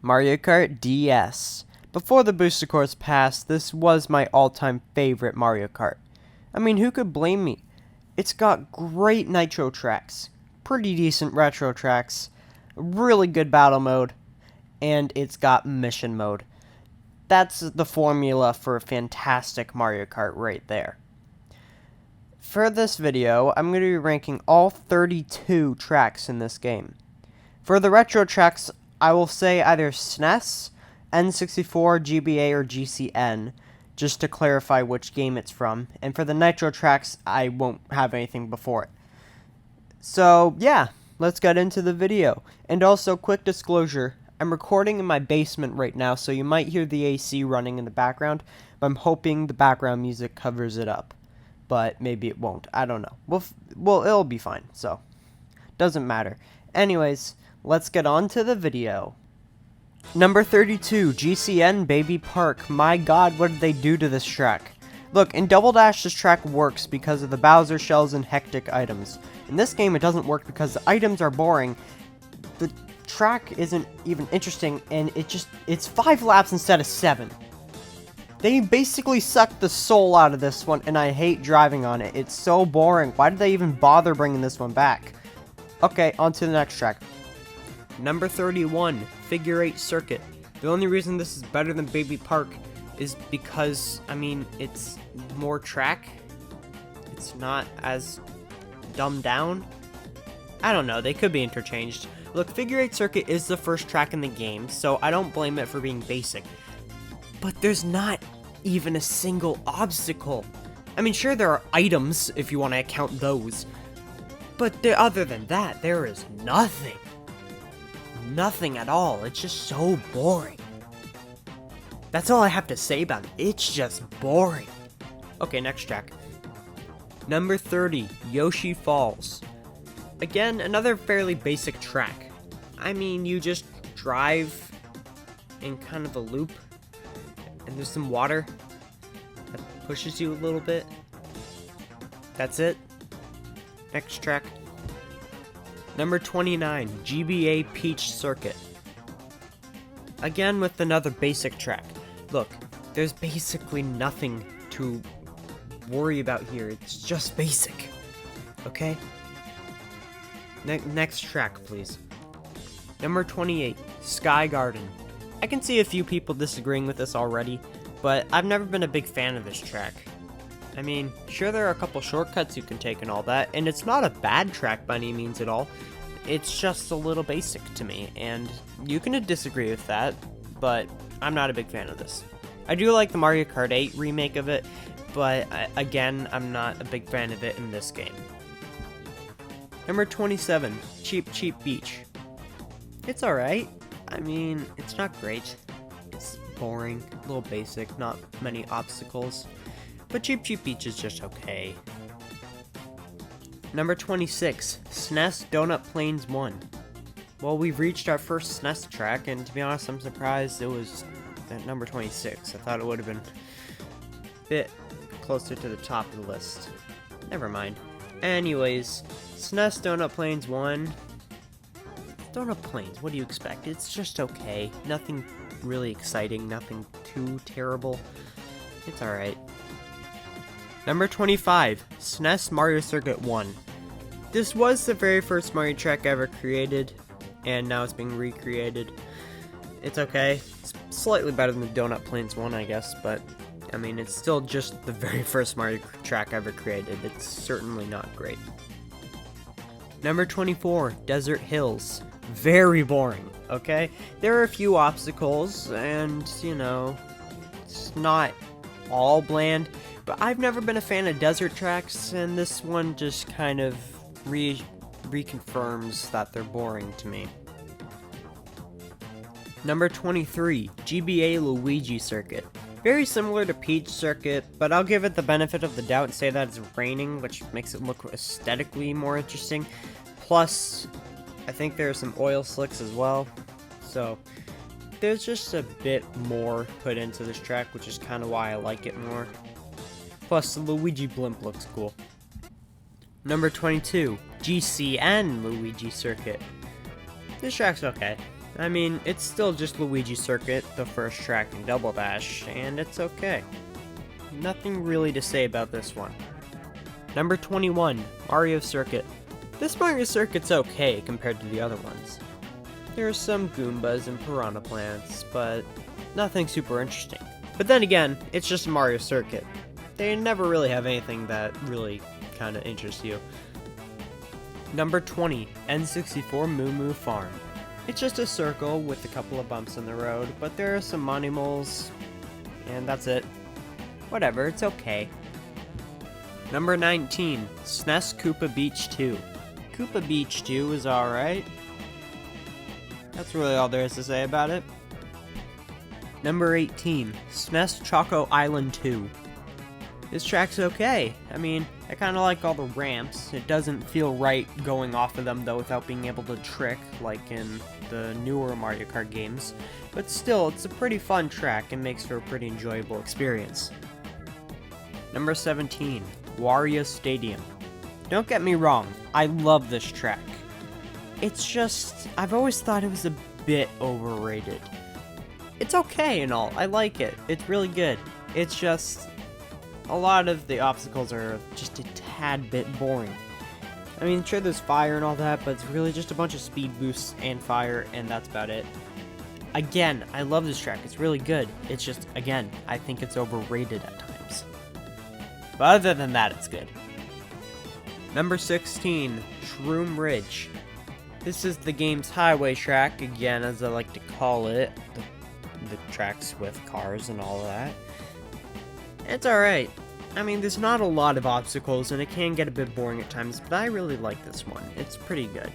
Mario Kart DS. Before the booster course passed, this was my all-time favorite Mario Kart. I mean, who could blame me? It's got great nitro tracks, pretty decent retro tracks, really good battle mode, and it's got mission mode. That's the formula for a fantastic Mario Kart right there. For this video, I'm going to be ranking all 32 tracks in this game. For the retro tracks, I will say either SNES, N64, GBA, or GCN, just to clarify which game it's from. And for the nitro tracks, I won't have anything before it. So, yeah, let's get into the video. And also, quick disclosure, I'm recording in my basement right now, so you might hear the AC running in the background, but I'm hoping the background music covers it up. But maybe it won't. I don't know. Well, it'll be fine, so doesn't matter. Anyways, let's get on to the video. Number 32, GCN Baby Park. My god, what did they do to this track? Look, in Double Dash, this track works because of the Bowser shells and hectic items. In this game, it doesn't work because the items are boring. The track isn't even interesting, and it's 5 laps instead of 7. They basically sucked the soul out of this one, and I hate driving on it. It's so boring. Why did they even bother bringing this one back? Okay, on to the next track. Number 31, Figure 8 Circuit. The only reason this is better than Baby Park is because, I mean, it's more track. It's not as dumbed down. I don't know, they could be interchanged. Look, Figure 8 Circuit is the first track in the game, so I don't blame it for being basic. But there's not even a single obstacle. I mean, sure, there are items, if you want to count those. But other than that, there is nothing. Nothing at all. It's just so boring. That's all I have to say about it. It's just boring. Okay, next track. Number 30, Yoshi Falls. Again, another fairly basic track. I mean, you just drive in kind of a loop. And there's some water that pushes you a little bit. That's it. Next track. Number 29, GBA Peach Circuit. Again with another basic track. Look, there's basically nothing to worry about here. It's just basic. Okay? Next track, please. Number 28, Sky Garden. I can see a few people disagreeing with this already, but I've never been a big fan of this track. I mean, sure, there are a couple shortcuts you can take and all that, and it's not a bad track by any means at all. It's just a little basic to me, and you can disagree with that, but I'm not a big fan of this. I do like the Mario Kart 8 remake of it, but again, I'm not a big fan of it in this game. Number 27, Cheap Cheap Beach. It's alright. I mean, it's not great. It's boring, a little basic, not many obstacles. But Cheap Cheap Beach is just okay. Number 26, SNES Donut Plains 1. Well, we've reached our first SNES track, and to be honest, I'm surprised it was at number 26. I thought it would have been a bit closer to the top of the list. Never mind. Anyways, SNES Donut Plains 1. Donut Plains, what do you expect? It's just okay. Nothing really exciting, nothing too terrible. It's alright. Number 25, SNES Mario Circuit 1. This was the very first Mario track ever created, and now it's being recreated. It's okay. It's slightly better than the Donut Plains 1, I guess, but, I mean, it's still just the very first Mario track ever created. It's certainly not great. Number 24, Desert Hills. Very boring, okay? There are a few obstacles, and, you know, it's not all bland, but I've never been a fan of desert tracks, and this one just kind of reconfirms that they're boring to me. Number 23, GBA Luigi Circuit. Very similar to Peach Circuit, but I'll give it the benefit of the doubt and say that it's raining, which makes it look aesthetically more interesting. Plus, I think there are some oil slicks as well, so there's just a bit more put into this track, which is kind of why I like it more. Plus, the Luigi blimp looks cool. Number 22, GCN Luigi Circuit. This track's okay. I mean, it's still just Luigi Circuit, the first track in Double Dash, and it's okay. Nothing really to say about this one. Number 21, Mario Circuit. This Mario Circuit's okay compared to the other ones. There are some Goombas and Piranha Plants, but nothing super interesting. But then again, it's just a Mario Circuit. They never really have anything that really kind of interests you. Number 20, N64 Moo Moo Farm. It's just a circle with a couple of bumps in the road, but there are some animals, and that's it. Whatever, it's okay. Number 19, SNES Koopa Beach 2. Koopa Beach 2 is alright. That's really all there is to say about it. Number 18, SNES Choco Island 2. This track's okay. I mean, I kind of like all the ramps. It doesn't feel right going off of them though without being able to trick like in the newer Mario Kart games. But still, it's a pretty fun track and makes for a pretty enjoyable experience. Number 17, Wario Stadium. Don't get me wrong, I love this track. It's just, I've always thought it was a bit overrated. It's okay and all, I like it. It's really good. It's just, a lot of the obstacles are just a tad bit boring. I mean, sure there's fire and all that, but it's really just a bunch of speed boosts and fire, and that's about it. Again, I love this track, it's really good. It's just, again, I think it's overrated at times. But other than that, it's good. Number 16, Shroom Ridge. This is the game's highway track, again, as I like to call it. The tracks with cars and all of that. It's alright. I mean, there's not a lot of obstacles, and it can get a bit boring at times, but I really like this one. It's pretty good.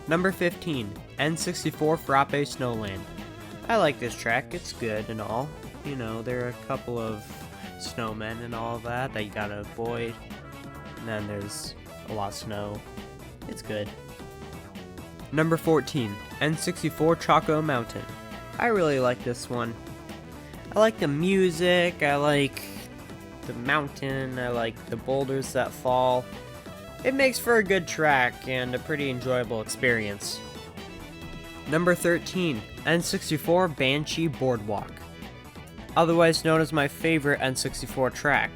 Number 15, N64 Frappe Snowland. I like this track, it's good and all. You know, there are a couple of snowmen and all of that you gotta avoid. And then there's a lot of snow. It's good. Number 14, N64 Choco Mountain. I really like this one. I like the music, I like the mountain, I like the boulders that fall. It makes for a good track and a pretty enjoyable experience. Number 13, N64 Banshee Boardwalk. Otherwise known as my favorite N64 track.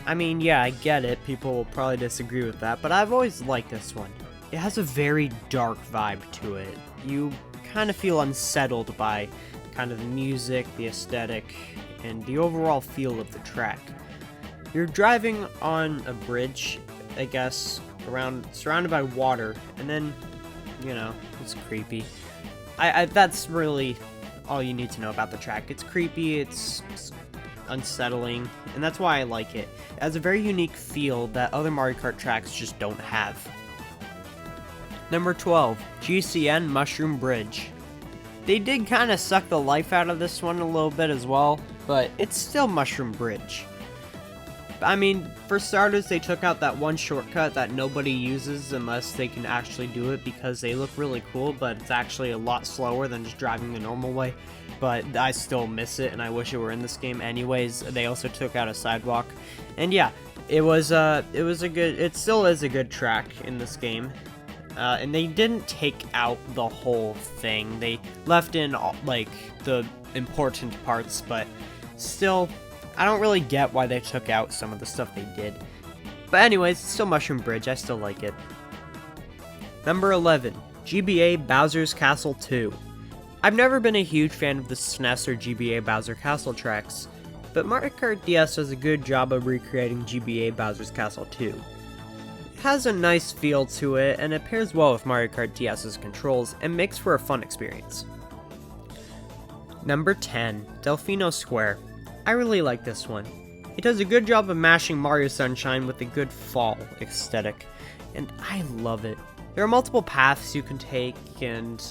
I mean, yeah, I get it, people will probably disagree with that, but I've always liked this one. It has a very dark vibe to it. You kind of feel unsettled by kind of the music, the aesthetic, and the overall feel of the track. You're driving on a bridge, I guess, surrounded by water, and then, you know, it's creepy. That's really all you need to know about the track. It's creepy, it's unsettling, and that's why I like it. It has a very unique feel that other Mario Kart tracks just don't have. Number 12, GCN Mushroom Bridge. They did kind of suck the life out of this one a little bit as well, but it's still Mushroom Bridge. I mean, for starters, they took out that one shortcut that nobody uses unless they can actually do it because they look really cool, but it's actually a lot slower than just driving the normal way. But I still miss it, and I wish it were in this game anyways. They also took out a sidewalk. And yeah, it still is a good track in this game. And they didn't take out the whole thing. They left in, like, the important parts, but still, I don't really get why they took out some of the stuff they did. But anyways, it's still Mushroom Bridge. I still like it. Number 11, GBA Bowser's Castle 2. I've never been a huge fan of the SNES or GBA Bowser Castle tracks, but Mario Kart DS does a good job of recreating GBA Bowser's Castle 2. It has a nice feel to it, and it pairs well with Mario Kart DS's controls and makes for a fun experience. Number 10, Delfino Square. I really like this one. It does a good job of mashing Mario Sunshine with a good fall aesthetic, and I love it. There are multiple paths you can take, and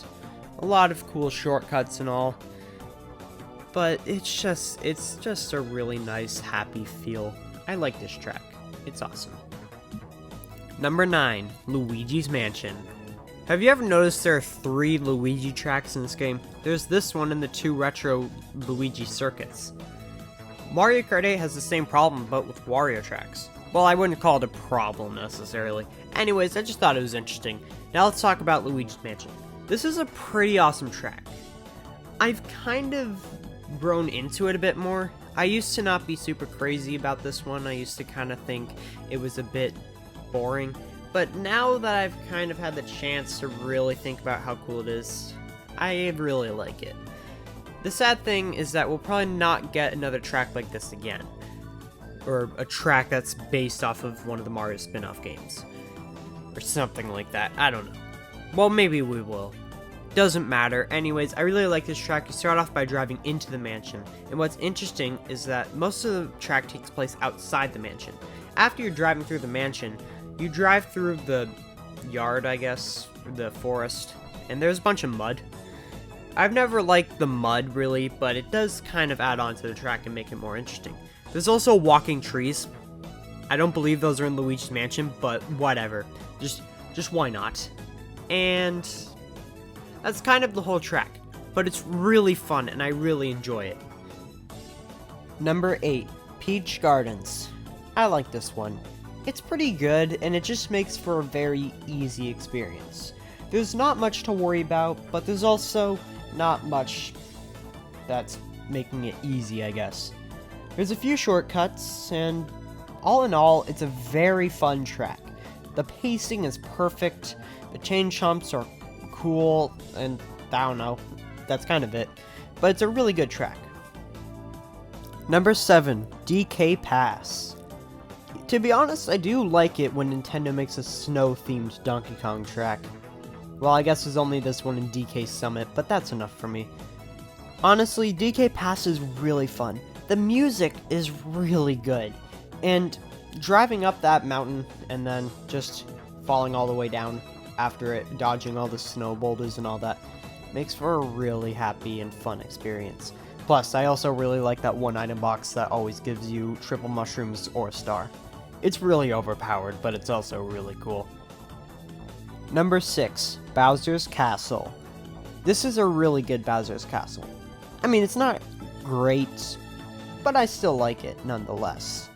a lot of cool shortcuts and all, but it's just a really nice, happy feel. I like this track. It's awesome. Number 9, Luigi's Mansion. Have you ever noticed there are 3 Luigi tracks in this game? There's this one and the 2 retro Luigi circuits. Mario Kart 8 has the same problem, but with Wario tracks. Well, I wouldn't call it a problem necessarily. Anyways, I just thought it was interesting. Now let's talk about Luigi's Mansion. This is a pretty awesome track. I've kind of grown into it a bit more. I used to not be super crazy about this one. I used to kind of think it was a bit boring. But now that I've kind of had the chance to really think about how cool it is, I really like it. The sad thing is that we'll probably not get another track like this again. Or a track that's based off of one of the Mario spin-off games. Or something like that. I don't know. Well, maybe we will. Doesn't matter. Anyways, I really like this track. You start off by driving into the mansion. And what's interesting is that most of the track takes place outside the mansion. After you're driving through the mansion, you drive through the yard, I guess, the forest, and there's a bunch of mud. I've never liked the mud, really, but it does kind of add on to the track and make it more interesting. There's also walking trees. I don't believe those are in Luigi's Mansion, but whatever. Just why not? And that's kind of the whole track, but it's really fun and I really enjoy it. Number 8, Peach Gardens. I like this one. It's pretty good and it just makes for a very easy experience. There's not much to worry about, but there's also not much that's making it easy, I guess. There's a few shortcuts, and all in all, it's a very fun track. The pacing is perfect, the chain jumps are cool, and I don't know, that's kind of it. But it's a really good track. Number 7, DK Pass. To be honest, I do like it when Nintendo makes a snow-themed Donkey Kong track. Well, I guess there's only this one in DK Summit, but that's enough for me. Honestly, DK Pass is really fun. The music is really good. And driving up that mountain and then just falling all the way down after it, dodging all the snow boulders and all that, makes for a really happy and fun experience. Plus, I also really like that one item box that always gives you triple mushrooms or a star. It's really overpowered, but it's also really cool. Number 6, Bowser's Castle. This is a really good Bowser's Castle. I mean, it's not great, but I still like it nonetheless.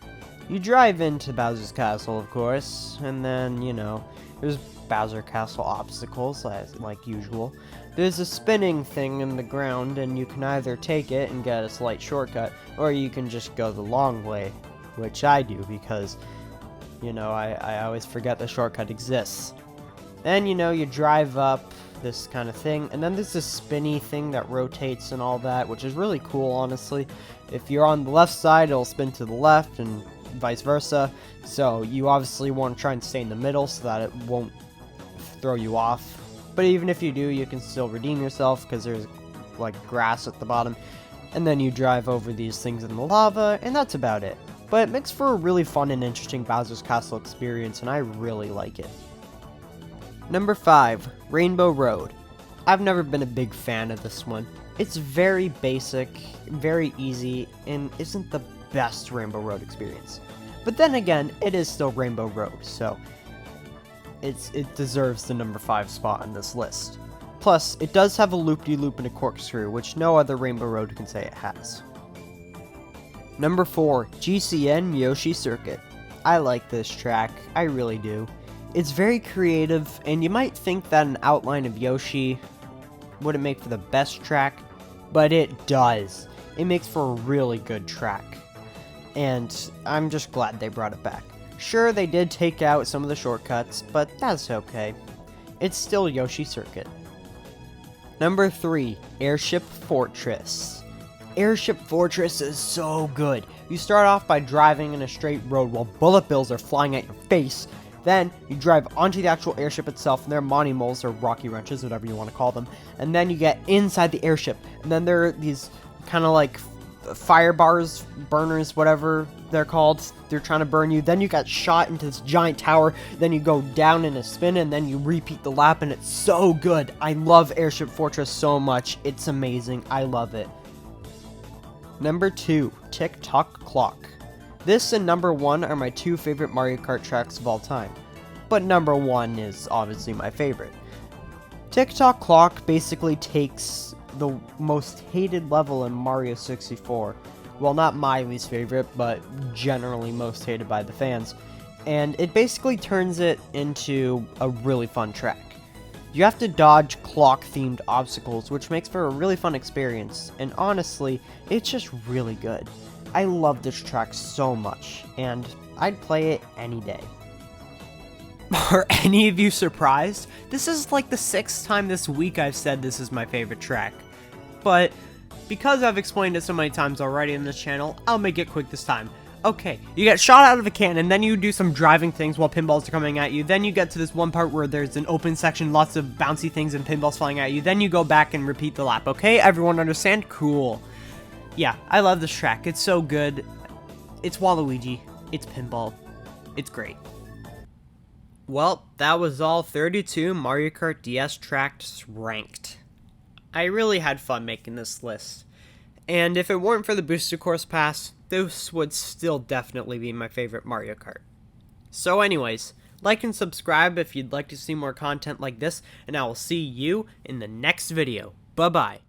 You drive into Bowser's Castle, of course, and then, there's Bowser Castle obstacles, like usual. There's a spinning thing in the ground, and you can either take it and get a slight shortcut, or you can just go the long way, which I do because, I always forget the shortcut exists. Then, you drive up this kind of thing, and then there's this spinny thing that rotates and all that, which is really cool, honestly. If you're on the left side, it'll spin to the left, and vice versa, so you obviously want to try and stay in the middle so that it won't throw you off. But even if you do, you can still redeem yourself because there's like grass at the bottom, and then you drive over these things in the lava, and that's about it. But it makes for a really fun and interesting Bowser's Castle experience, and I really like it. Number 5, Rainbow Road. I've never been a big fan of this one. It's very basic, very easy, and isn't the best Rainbow Road experience. But then again, it is still Rainbow Road, so it deserves the number 5 spot on this list. Plus, it does have a loop-de-loop and a corkscrew, which no other Rainbow Road can say it has. Number 4, GCN Yoshi Circuit. I like this track, I really do. It's very creative, and you might think that an outline of Yoshi wouldn't make for the best track, but it does. It makes for a really good track, and I'm just glad they brought it back. Sure, they did take out some of the shortcuts, but that's okay. It's still Yoshi Circuit. Number 3, Airship Fortress. Airship Fortress is so good. You start off by driving in a straight road while bullet bills are flying at your face. Then, you drive onto the actual airship itself, and there are Monty Moles, or Rocky Wrenches, whatever you want to call them. And then you get inside the airship, and then there are these kind of like fire bars, burners, whatever they're called. They're trying to burn you. Then you get shot into this giant tower. Then you go down in a spin, and then you repeat the lap, and it's so good. I love Airship Fortress so much. It's amazing. I love it. Number 2, Tick-Tock Clock. This and number 1 are my 2 favorite Mario Kart tracks of all time, but number 1 is obviously my favorite. Tick-Tock Clock basically takes the most hated level in Mario 64, well, not my least favorite, but generally most hated by the fans, and it basically turns it into a really fun track. You have to dodge clock-themed obstacles, which makes for a really fun experience, and honestly, it's just really good. I love this track so much, and I'd play it any day. Are any of you surprised? This is like the 6th time this week I've said this is my favorite track. But because I've explained it so many times already in this channel, I'll make it quick this time. Okay, you get shot out of a cannon, then you do some driving things while pinballs are coming at you, then you get to this one part where there's an open section, lots of bouncy things and pinballs flying at you, then you go back and repeat the lap, okay? Everyone understand? Cool. Yeah, I love this track. It's so good. It's Waluigi. It's pinball. It's great. Well, that was all 32 Mario Kart DS tracks ranked. I really had fun making this list. And if it weren't for the Booster Course Pass, this would still definitely be my favorite Mario Kart. So anyways, like and subscribe if you'd like to see more content like this, and I will see you in the next video. Bye-bye.